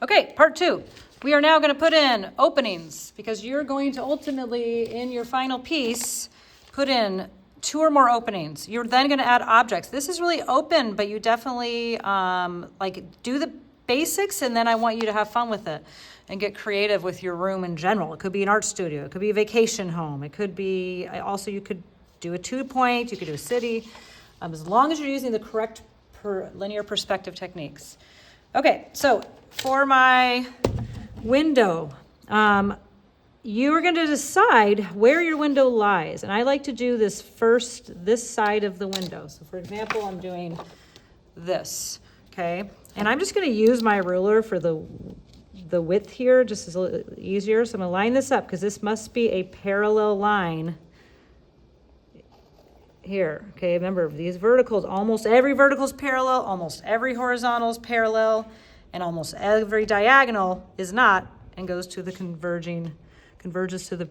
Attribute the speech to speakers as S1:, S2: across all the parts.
S1: Okay, part 2. We are now going to put in openings because you're going to ultimately, in your final piece, put in 2 or more openings. You're then going to add objects. This is really open, but you definitely do the basics, and then I want you to have fun with it and get creative with your room in general. It could be an art studio. It could be a vacation home. It could be, also you could do a 2-point. You could do a city, as long as you're using the correct linear perspective techniques. Okay, so for my window, you are going to decide where your window lies. And I like to do this side of the window. So for example, I'm doing this, okay? And I'm just going to use my ruler for the width here, just as a little easier. So I'm going to line this up because this must be a parallel line here. Okay, remember these verticals, almost every vertical is parallel, almost every horizontal is parallel, and almost every diagonal is not and goes to the converges to the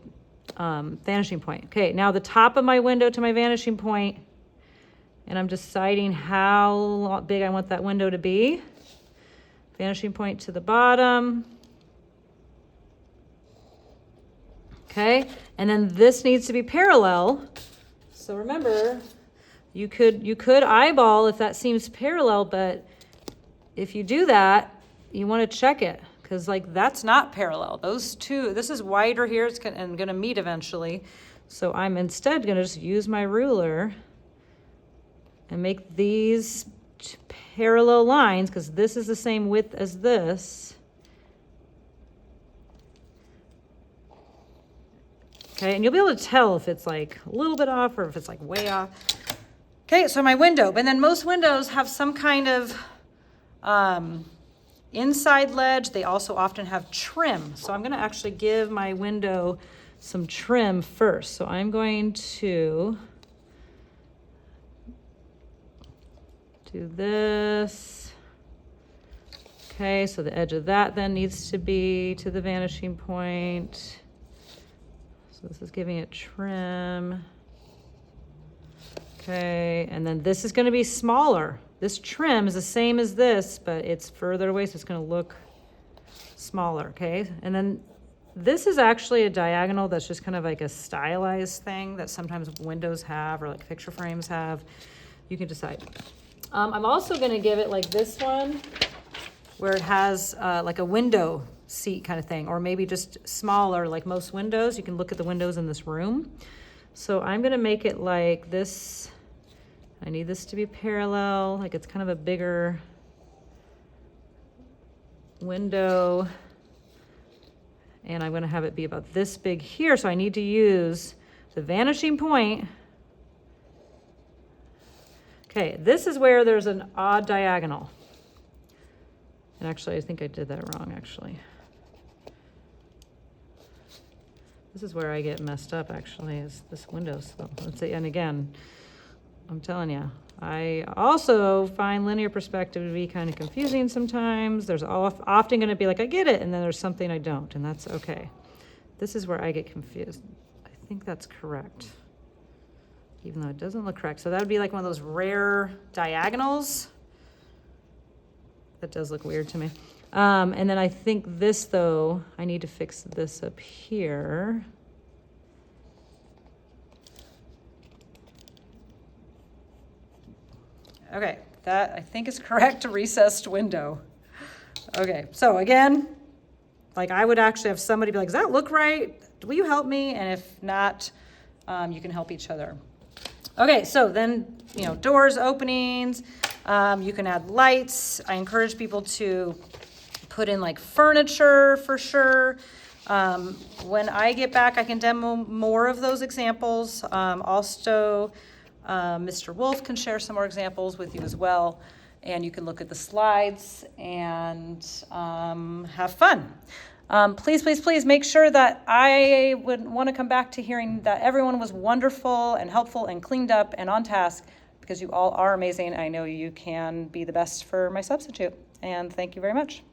S1: vanishing point. Okay, now the top of my window to my vanishing point, and I'm deciding how big I want that window to be. Vanishing point to the bottom. Okay, and then this needs to be parallel. So remember, you could eyeball if that seems parallel, but if you do that, you want to check it because that's not parallel. Those two, this is wider here, it's going to meet eventually. So I'm instead going to just use my ruler and make these parallel lines because this is the same width as this. Okay, and you'll be able to tell if it's a little bit off or if it's way off. Okay, so my window, and then most windows have some kind of inside ledge. They also often have trim. So I'm going to actually give my window some trim first. So I'm going to do this. Okay, so the edge of that then needs to be to the vanishing point. So this is giving it trim. Okay, and then this is going to be smaller. This trim is the same as this, but it's further away, so it's going to look smaller, okay? And then this is actually a diagonal that's just kind of like a stylized thing that sometimes windows have or picture frames have. You can decide. I'm also going to give it like this one, where it has like a window seat kind of thing, or maybe just smaller like most windows. You can look at the windows in this room. So I'm going to make it like this. I need this to be parallel, like it's kind of a bigger window. And I'm going to have it be about this big here. So I need to use the vanishing point. Okay, this is where there's an odd diagonal. And actually, I think I did that wrong, actually. This is where I get messed up, actually, is this window. So let's see, and again, I'm telling you, I also find linear perspective to be kind of confusing sometimes. There's often going to be I get it, and then there's something I don't, and that's okay. This is where I get confused. I think that's correct, even though it doesn't look correct. So that would be one of those rare diagonals. That does look weird to me. And then I think this, though, I need to fix this up here. Okay, that I think is correct, recessed window. Okay, so again, I would actually have somebody be does that look right? Will you help me? And if not, you can help each other. Okay, so then, doors, openings, you can add lights. I encourage people to put in furniture for sure. When I get back, I can demo more of those examples. Also, Mr. Wolf can share some more examples with you as well. And you can look at the slides and have fun. Please, please, please make sure that I would want to come back to hearing that everyone was wonderful and helpful and cleaned up and on task, because you all are amazing. I know you can be the best for my substitute. And thank you very much.